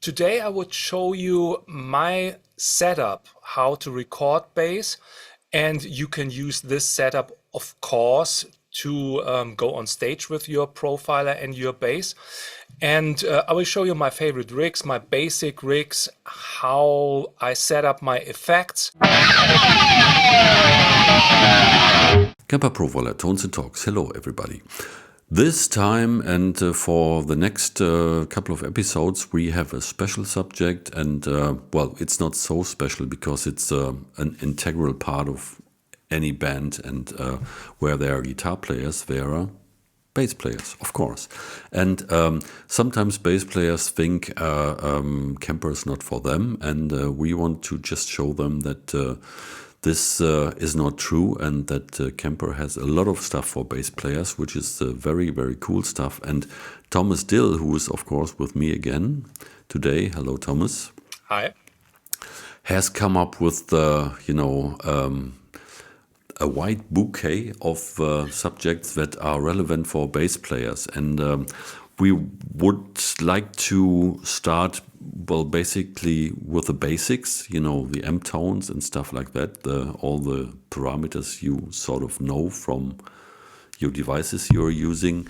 Today I would show you my setup, how to record bass, and you can use this setup, of course, to go on stage with your profiler and your bass. And I will show you my favorite rigs, my basic rigs, how I set up my effects. Kemper Profiler Tones and Talks. Hello, everybody. This time and for the next couple of episodes, we have a special subject, and well, it's not so special because it's an integral part of any band, and where there are guitar players, there are bass players, of course. And sometimes bass players think Kemper is not for them, and we want to just show them that this is not true, and that Kemper has a lot of stuff for bass players, which is very, very cool stuff. And Thomas Dill, who is of course with me again today, hello Thomas. Hi. Has come up with a wide bouquet of subjects that are relevant for bass players, and we would like to start, well, basically with the basics, the amp tones and stuff like that, all the parameters you sort of know from your devices you're using.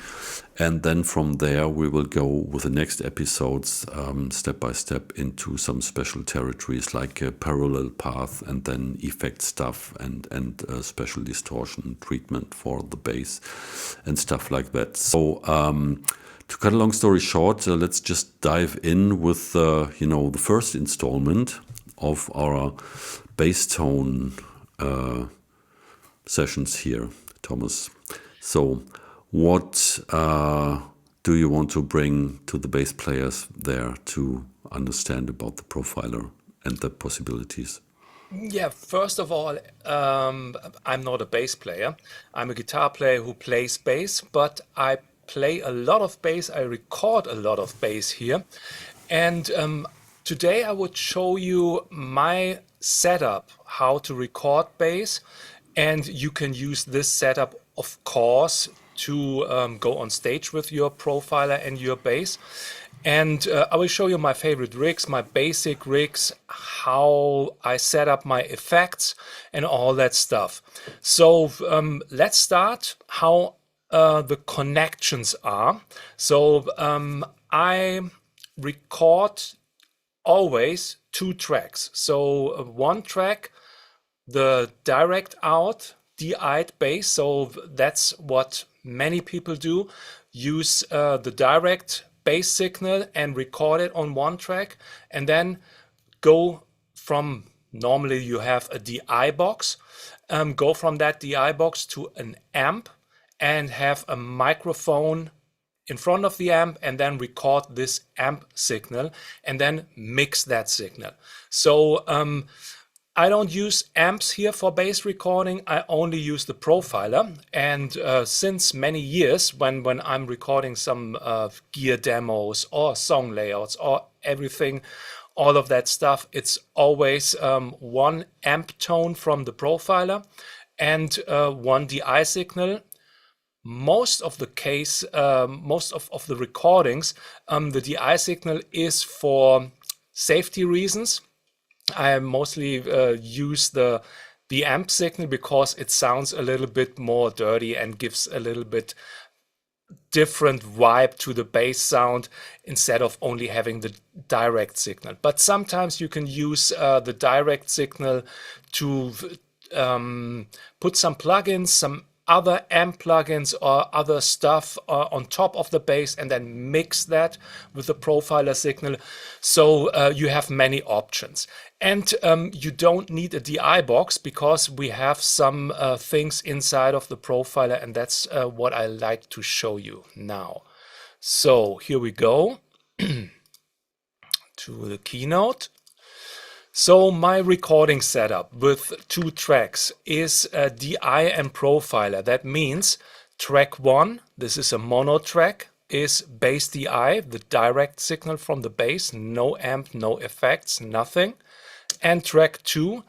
And then from there, we will go with the next episodes step by step into some special territories like parallel path, and then effect stuff, and special distortion treatment for the bass and stuff like that. So to cut a long story short, let's just dive in with the first installment of our bass tone sessions here, Thomas. So what do you want to bring to the bass players there to understand about the profiler and the possibilities? Yeah, first of all, I'm not a bass player. I'm a guitar player who plays bass, but I play a lot of bass. I record a lot of bass here. And today I would show you my setup, how to record bass. And you can use this setup, of course, to go on stage with your profiler and your bass. And I will show you my favorite rigs, my basic rigs, how I set up my effects and all that stuff. So let's start how the connections are. So I record always two tracks. So one track, the direct out DI'd bass, so that's what many people do, use the direct bass signal and record it on one track, and then go from, normally you have a DI box, go from that DI box to an amp and have a microphone in front of the amp, and then record this amp signal and then mix that signal. So I don't use amps here for bass recording. I only use the profiler. And since many years, when I'm recording some gear demos or song layouts or everything, all of that stuff, it's always one amp tone from the profiler and one DI signal. Most of the case, most of the recordings, the DI signal is for safety reasons. I mostly use the amp signal because it sounds a little bit more dirty and gives a little bit different vibe to the bass sound instead of only having the direct signal. But sometimes you can use the direct signal to put some plugins, some other amp plugins or other stuff on top of the bass, and then mix that with the profiler signal. So you have many options. And you don't need a DI box because we have some things inside of the profiler, and that's what I like to show you now. So here we go to the keynote. So my recording setup with two tracks is a DI and profiler. That means track one, this is a mono track, is bass DI, the direct signal from the bass, no amp, no effects, nothing. And track two,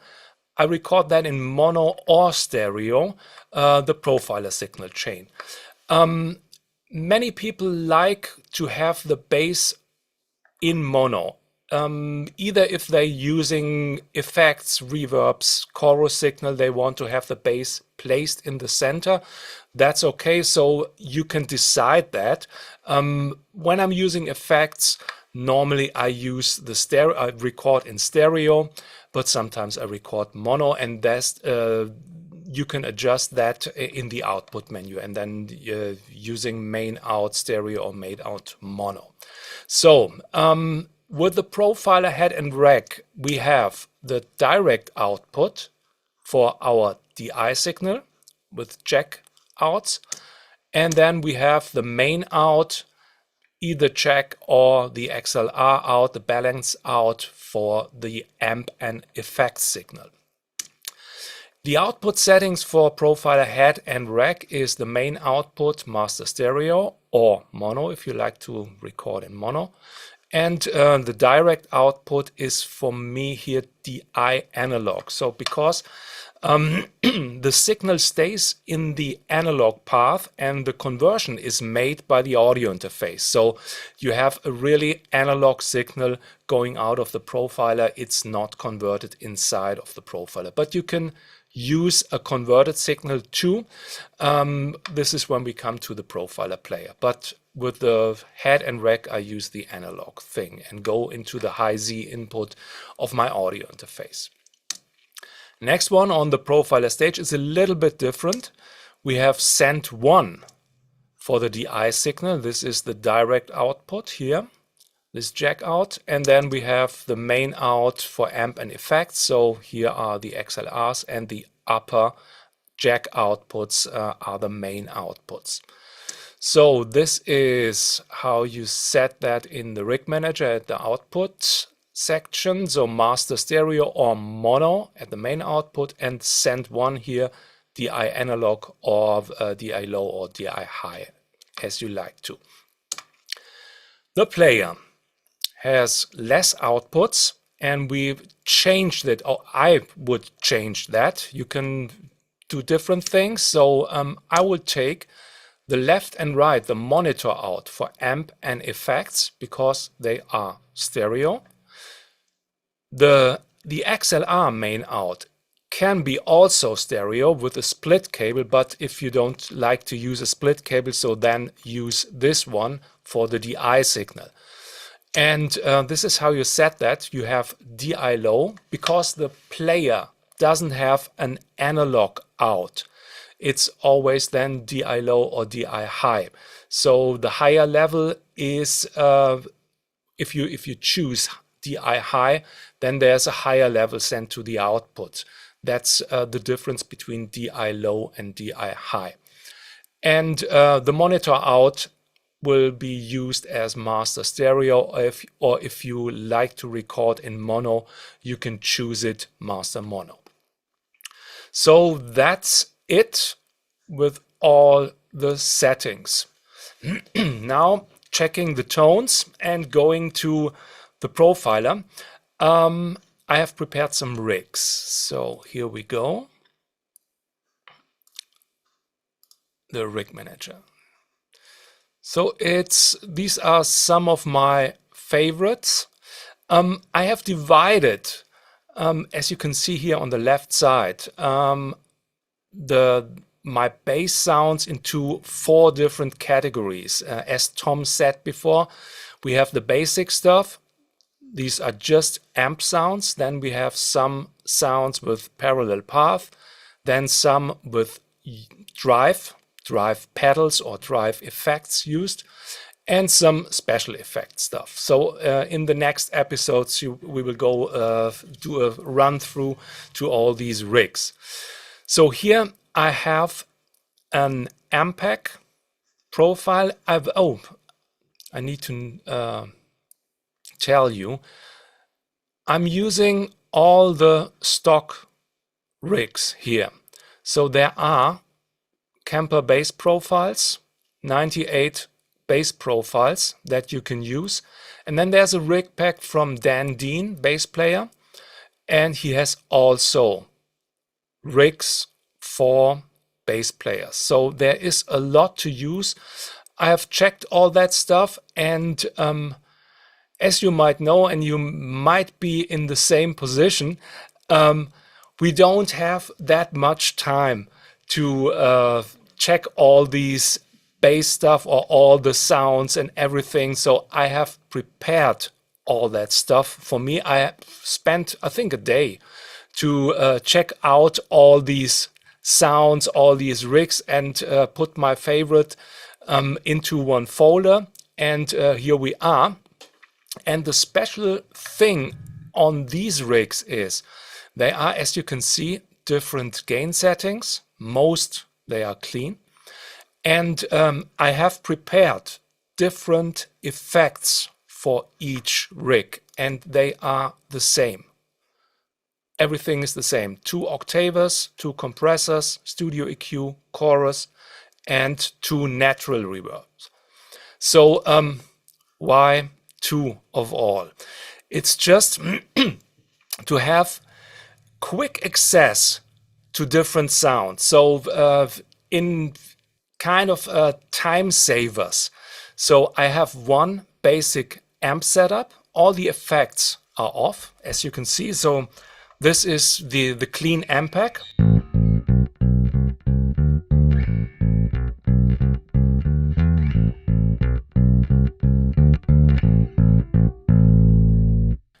I record that in mono or stereo, the profiler signal chain. Many people like to have the bass in mono. either if they're using effects, reverbs, chorus signal, they want to have the bass placed in the center, that's okay. So you can decide that. When I'm using effects, normally I use the stereo, I record in stereo, but sometimes I record mono, and that's you can adjust that in the output menu, and then using main out stereo or main out mono. So with the profiler head and rack, we have the direct output for our DI signal with jack outs, and then we have the main out, either jack or the XLR out, the balance out for the amp and effects signal. The output settings for profiler head and rack is the main output, master stereo or mono if you like to record in mono. And the direct output is for me here DI analog. So because the signal stays in the analog path and the conversion is made by the audio interface. So you have a really analog signal going out of the profiler. It's not converted inside of the profiler, but you can use a converted signal too. This is when we come to the profiler player. But with the head and rack, I use the analog thing and go into the high Z input of my audio interface. Next one on the profiler stage is a little bit different. We have send 1 for the DI signal. This is the direct output here, this jack out. And then we have the main out for amp and effects. So here are the XLRs, and the upper jack outputs are the main outputs. So this is how you set that in the rig manager at the output section. So master stereo or mono at the main output, and send 1 here, DI analog or DI low or DI high, as you like to. The player has less outputs, and we've changed it, or I would change that. You can do different things. So I would take the left and right, the monitor out for amp and effects, because they are stereo. The XLR main out can be also stereo with a split cable, but if you don't like to use a split cable, so then use this one for the DI signal. And this is how you set that. You have DI low, because the player doesn't have an analog out. It's always then DI low or DI high. So the higher level is, if you choose DI high, then there's a higher level sent to the output. That's the difference between DI low and DI high. And the monitor out will be used as master stereo, or if you like to record in mono, you can choose it master mono. So that's it with all the settings. Now checking the tones and going to the profiler. I have prepared some rigs. So here we go. The rig manager. So these are some of my favorites. I have divided, as you can see here on the left side, my bass sounds into 4 different categories. As Tom said before, we have the basic stuff. These are just amp sounds. Then we have some sounds with parallel path, then some with drive pedals or drive effects used, and some special effect stuff. So in the next episodes, we will go do a run through to all these rigs. So here I have an Ampeg profile. I need to tell you, I'm using all the stock rigs here. So there are Kemper bass profiles, 98 bass profiles that you can use. And then there's a rig pack from Dan Dean, bass player. And he has also rigs for bass players. So there is a lot to use. I have checked all that stuff, and as you might know, and you might be in the same position, we don't have that much time to check all these bass stuff or all the sounds and everything. So I have prepared all that stuff. For me, I spent, I think, a day to check out all these sounds, all these rigs, and put my favorite into one folder. And here we are. And the special thing on these rigs is they are, as you can see, different gain settings. Most they are clean. And I have prepared different effects for each rig, and they are the same. Everything is the same. 2 octavers, 2 compressors, studio EQ, chorus, and 2 natural reverbs. So why 2 of all? It's just to have quick access to different sounds. So in kind of time savers. So I have one basic amp setup. All the effects are off, as you can see. So this is the clean amp pack.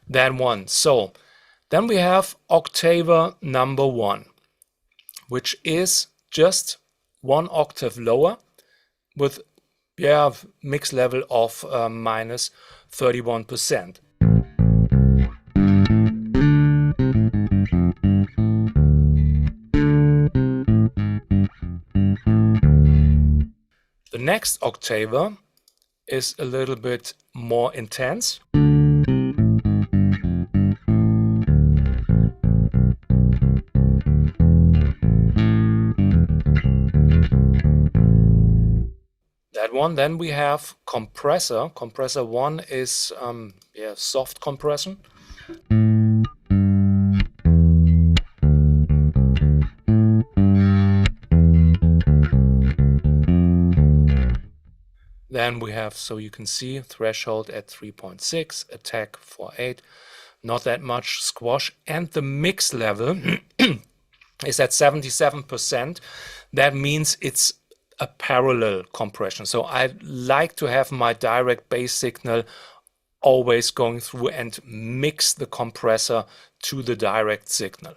That one. So then we have octaver number 1, which is just 1 octave lower with mix level of minus 31%. The next octaver is a little bit more intense. That one. Then we have compressor. Compressor 1 is soft compression. Then we have, so you can see, threshold at 3.6, attack for 8, not that much squash, and the mix level is at 77%. That means it's a parallel compression. So I like to have my direct bass signal always going through and mix the compressor to the direct signal.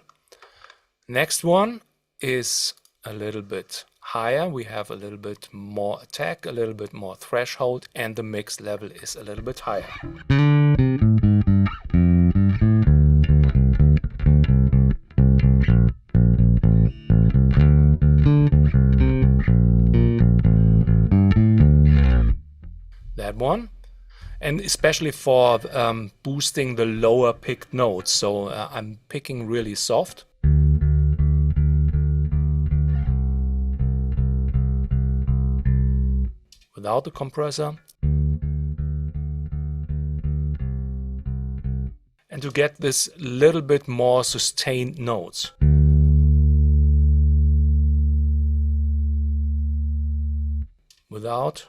Next one is a little bit higher. We have a little bit more attack, a little bit more threshold, and the mix level is a little bit higher. That one. And especially for boosting the lower picked notes. So I'm picking really soft. Without the compressor. And to get this little bit more sustained notes. Without.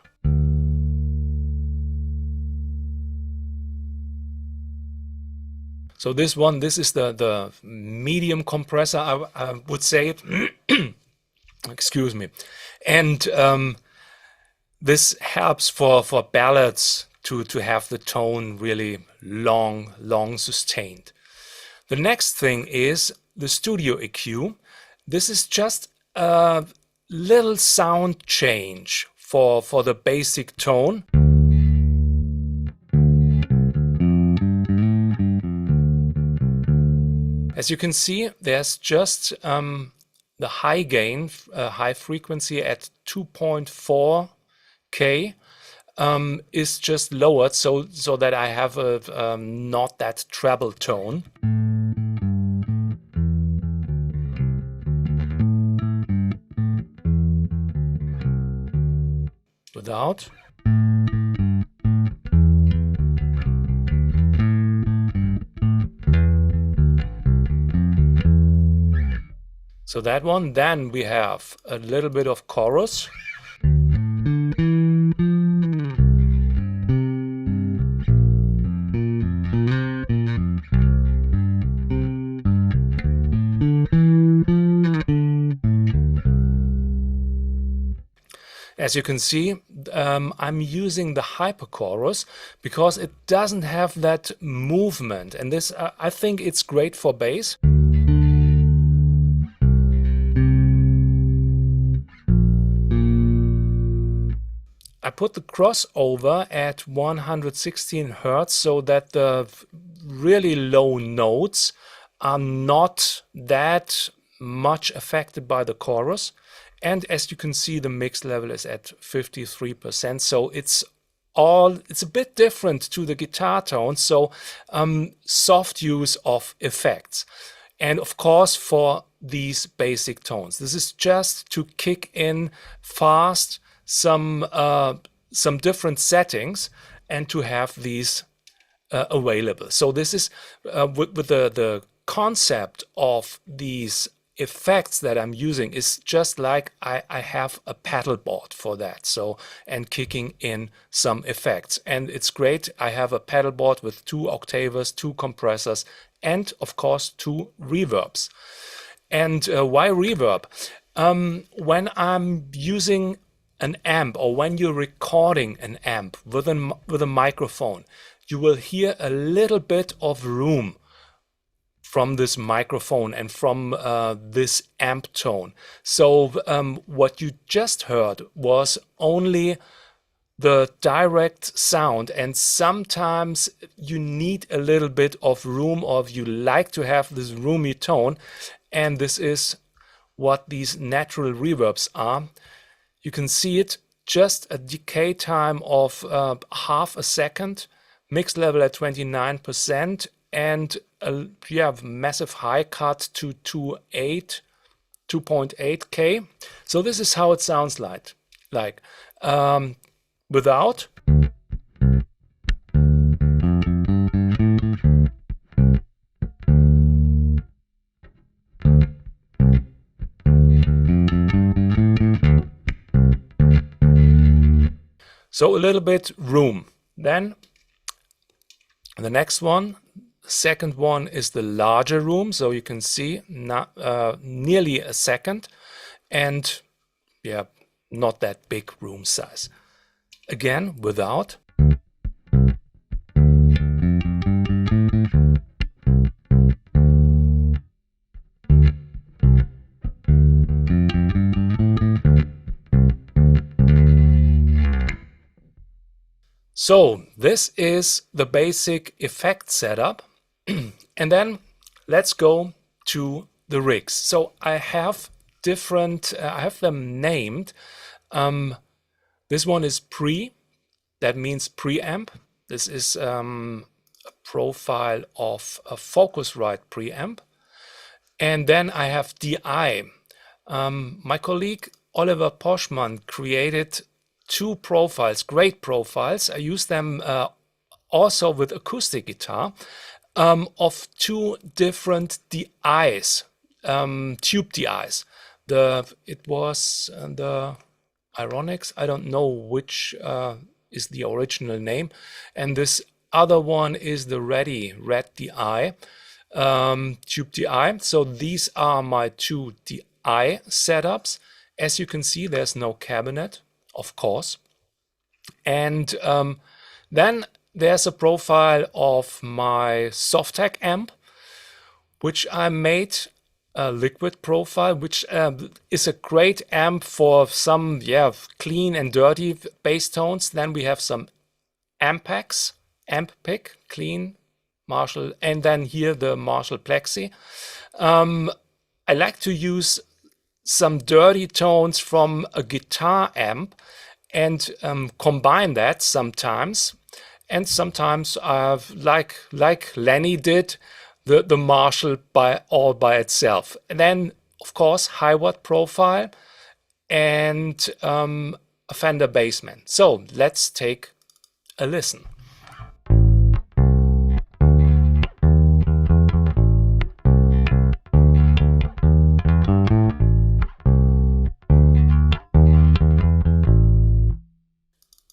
So this one, this is the medium compressor, I would say. Excuse me. And this helps for ballads to have the tone really long sustained. The next thing is the studio EQ. This is just a little sound change for the basic tone. As you can see, there's just the high gain, high frequency at 2.4 K is just lowered so that I have a not that treble tone. Without. So that one. Then we have a little bit of chorus. As you can see, I'm using the hyperchorus because it doesn't have that movement, and this I think it's great for bass. I put the crossover at 116 Hertz so that the really low notes are not that much affected by the chorus. And as you can see, the mix level is at 53%. So it's a bit different to the guitar tones. So soft use of effects. And of course, for these basic tones, this is just to kick in fast some different settings and to have these available. So this is with the concept of these effects that I'm using is just like I have a pedal board for that. So, and kicking in some effects. And it's great. I have a pedal board with 2 octavers, 2 compressors, and of course 2 reverbs. And why reverb? When I'm using an amp, or when you're recording an amp with a microphone, you will hear a little bit of room from this microphone and from this amp tone. So what you just heard was only the direct sound, and sometimes you need a little bit of room, or you like to have this roomy tone, and this is what these natural reverbs are. You can see it, just a decay time of half a second, mix level at 29%, and a massive high cut to 2.8K. So this is how it sounds like. Without. So a little bit room. Then the next one, second one, is the larger room. So you can see nearly a second, and not that big room size. Again, without. So this is the basic effect setup. And then let's go to the rigs. So I have different, I have them named. This one is pre, that means preamp. This is a profile of a Focusrite preamp. And then I have DI. My colleague Oliver Poschmann created 2 profiles, great profiles. I use them also with acoustic guitar, of 2 different DIs, tube DIs. It was the Ironics, I don't know which is the original name, and this other one is the Red DI, tube DI. So these are my 2 DI setups. As you can see, there's no cabinet, of course. And then there's a profile of my Softac amp, which I made a liquid profile, which is a great amp for some clean and dirty bass tones. Then we have some amp pick, clean, Marshall, and then here the Marshall Plexi. I like to use some dirty tones from a guitar amp and combine that sometimes. And sometimes like Lenny did, the Marshall all by itself. And then, of course, high watt profile and a Fender Bassman. So let's take a listen.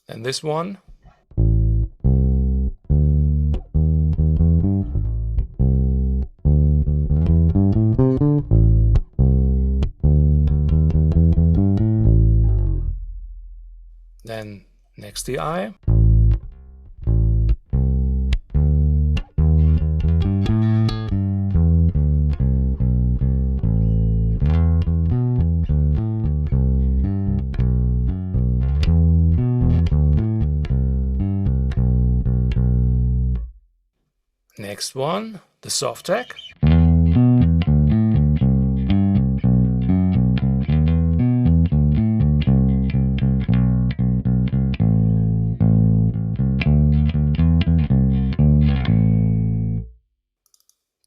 And this one. Next the eye. Next one, the soft tag.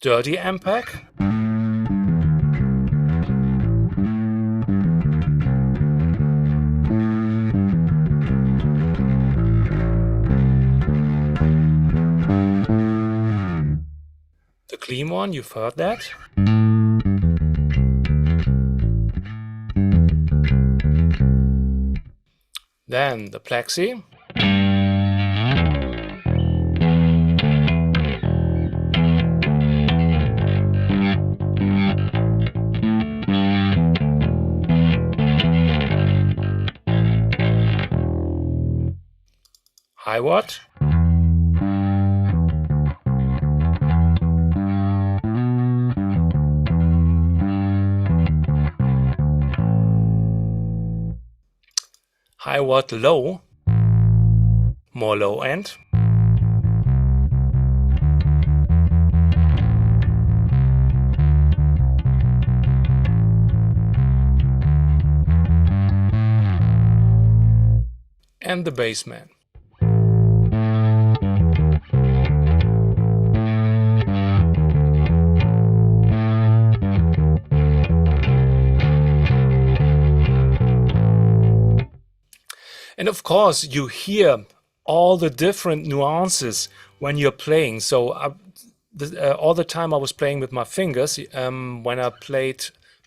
Dirty MPEG. The clean one, you've heard that. Then the plexi. High watt. High watt low, more low end. And the bassman. And of course, you hear all the different nuances when you're playing. So all the time I was playing with my fingers. When I played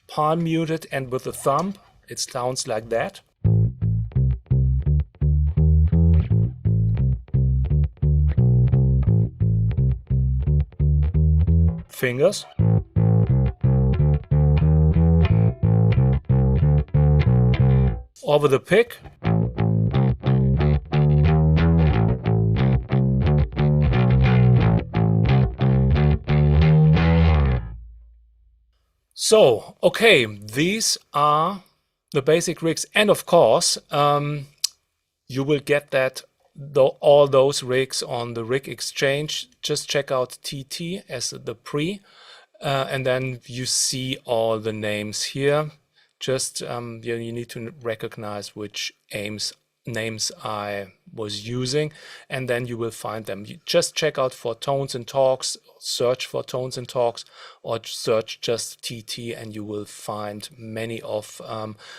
palm muted and with the thumb, it sounds like that. Fingers. Over the pick. So, okay, these are the basic rigs, and of course, you will get that all those rigs on the Rig Exchange. Just check out TT as the pre, and then you see all the names here. Just you need to recognize which names I was using, and then you will find them. You just check out for Tones and Talks, search for Tones and Talks, or search just TT, and you will find many of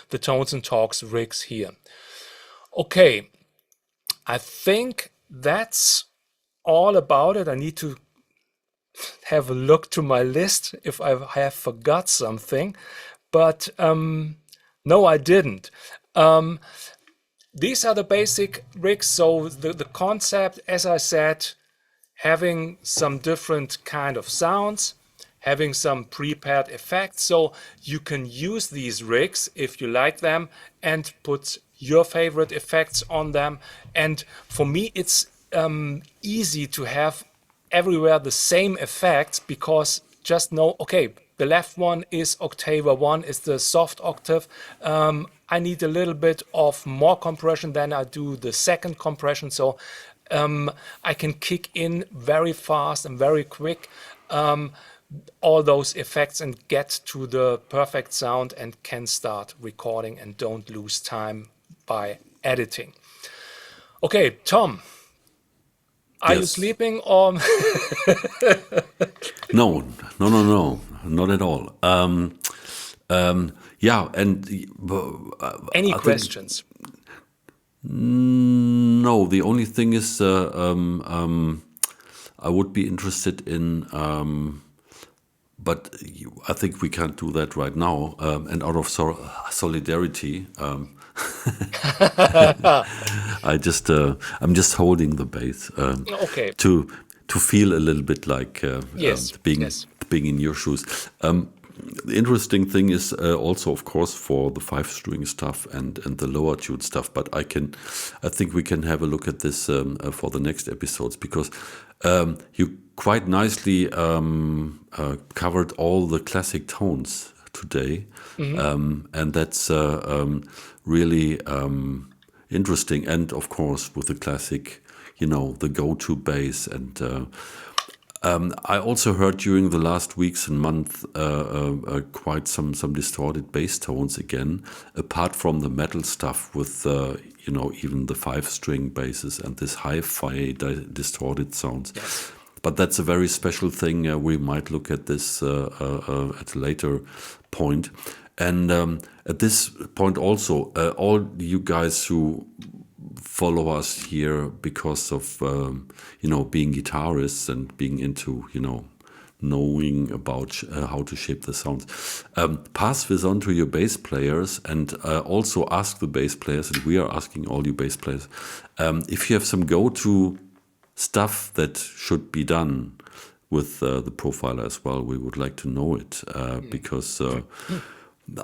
the Tones and Talks rigs here. Okay, I think that's all about it. I need to have a look to my list if I have forgot something, but no, I didn't. These are the basic rigs. So the concept, as I said, having some different kind of sounds, having some prepared effects. So you can use these rigs if you like them and put your favorite effects on them. And for me, it's easy to have everywhere the same effects, because just know, okay, the left one is octave 1, is the soft octave. I need a little bit of more compression than I do the second compression. So I can kick in very fast and very quick all those effects and get to the perfect sound and can start recording and don't lose time by editing. Okay, Tom, are you sleeping or? No, not at all. Yeah, and any questions? No, the only thing is I would be interested in, but I think we can't do that right now. And out of solidarity, I'm just holding the bass okay. to feel a little bit like Yes. being in your shoes. the interesting thing is also, of course, for the five-string stuff and the lower tuned stuff. But I think we can have a look at this for the next episodes, because you quite nicely covered all the classic tones today, and that's really interesting. And of course, with the classic, the go-to bass. And I also heard during the last weeks and month quite some distorted bass tones again, apart from the metal stuff with even the five-string basses and this hi-fi distorted sounds. Yes. But that's a very special thing. We might look at this at a later point. And at this point also, all you guys who follow us here because of being guitarists and being into knowing about how to shape the sounds, pass this on to your bass players, and also ask the bass players, and we are asking all you bass players, if you have some go-to stuff that should be done with the profiler as well. We would like to know it, because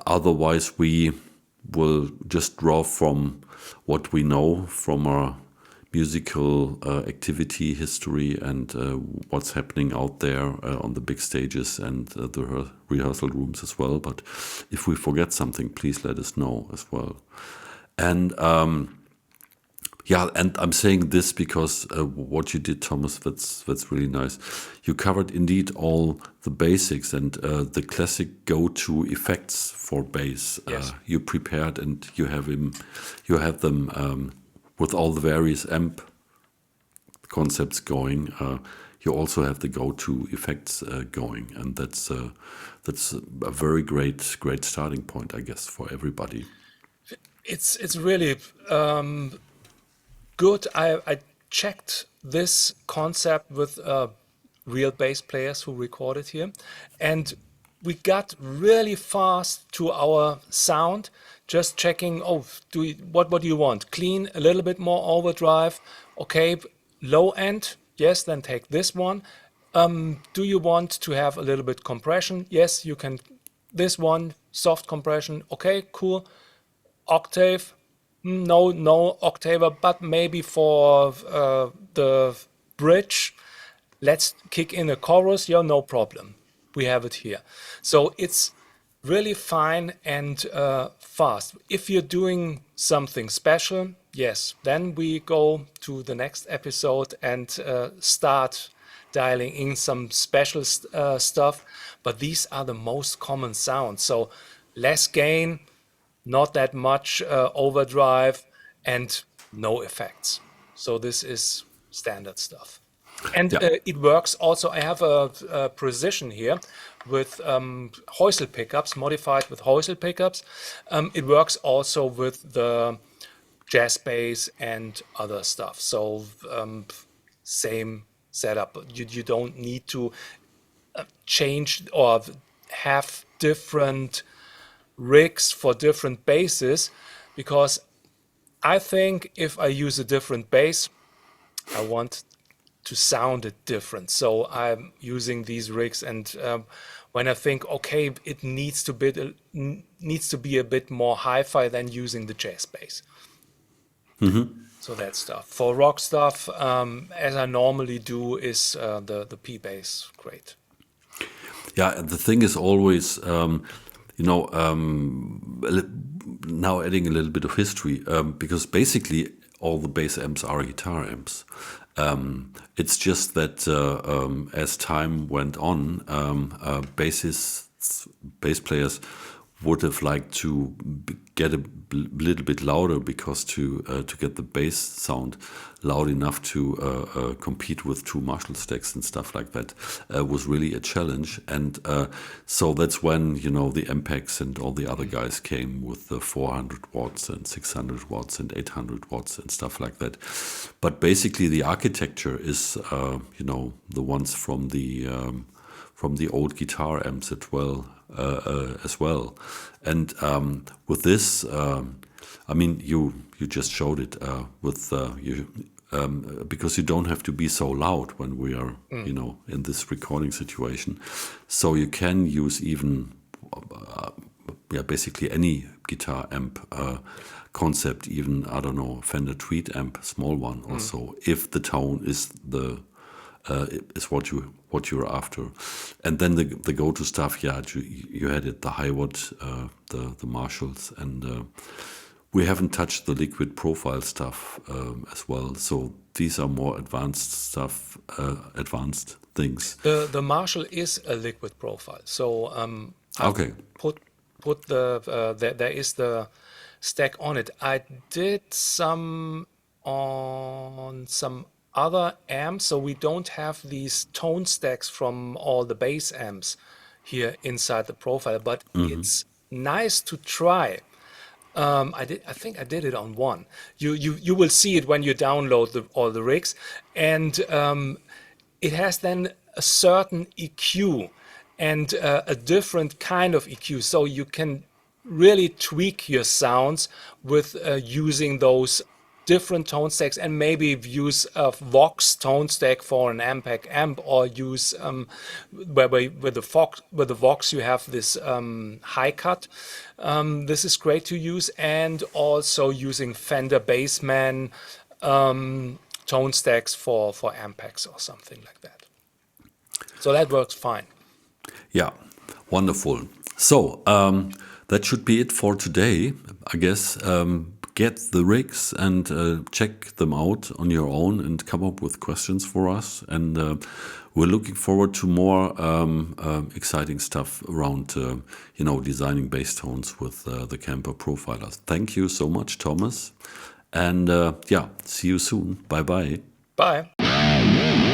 otherwise we will just draw from what we know from our musical activity history and what's happening out there on the big stages and the rehearsal rooms as well. But if we forget something, please let us know as well. And and I'm saying this because what you did, Thomas, that's really nice. You covered indeed all the basics and the classic go-to effects for bass. Yes. You prepared, and you have them with all the various amp concepts going. You also have the go-to effects going, and that's a very great starting point, I guess, for everybody. It's really good. I checked this concept with real bass players who recorded here, and we got really fast to our sound. Just checking. What do you want? Clean, a little bit more overdrive. Okay, low end. Yes, then take this one. Do you want to have a little bit compression? Yes, you can. This one, soft compression. Okay, cool. Octave. No octave, but maybe for the bridge, let's kick in a chorus. Yeah, no problem. We have it here. So it's really fine and fast. If you're doing something special, yes, then we go to the next episode and start dialing in some special stuff. But these are the most common sounds. So less gain, not that much overdrive, and no effects. So this is standard stuff. And Yeah. it works also. I have a precision here with Häusl pickups, modified with Häusl pickups. It works also with the jazz bass and other stuff. So same setup. You don't need to change or have different rigs for different basses, because I think if I use a different bass, I want to sound it different. So I'm using these rigs, and when I think, okay, it needs to be a bit more hi-fi than using the jazz bass. So that stuff. For rock stuff, as I normally do, is the P bass. Great. Yeah, and the thing is always, now adding a little bit of history, because basically all the bass amps are guitar amps. It's just that as time went on, bass players would have liked to get a little bit louder, because to get the bass sound loud enough to compete with two Marshall stacks and stuff like that was really a challenge. And so that's when the MPEGs and all the other guys came with the 400 watts and 600 watts and 800 watts and stuff like that. But basically the architecture is the ones from the old guitar amps as well. And with this, you just showed it with you. Because you don't have to be so loud when we are, in this recording situation. So you can use even yeah, basically any guitar amp concept, even, I don't know, Fender Tweed amp, small one or so, if the tone is is what you're after. And then the go-to stuff, yeah, you had it, the Highwood, the Marshalls, and we haven't touched the liquid profile stuff as well. So these are more advanced stuff, advanced things. The Marshall is a liquid profile. So I've Okay. put there is the stack on it. I did some on some other amps, so we don't have these tone stacks from all the bass amps here inside the profile, but it's nice to try. I think I did it on one. You will see it when you download all the rigs, and it has then a certain EQ and a different kind of EQ, so you can really tweak your sounds with using those different tone stacks, and maybe use a Vox tone stack for an Ampeg amp, or use where with the Vox you have this high cut. This is great to use, and also using Fender Bassman tone stacks for Ampex or something like that. So that works fine. Yeah, wonderful. So that should be it for today, I guess. Get the rigs and check them out on your own and come up with questions for us. And we're looking forward to more exciting stuff around, designing bass tones with the Kemper profilers. Thank you so much, Thomas. And yeah, see you soon. Bye-bye. Bye.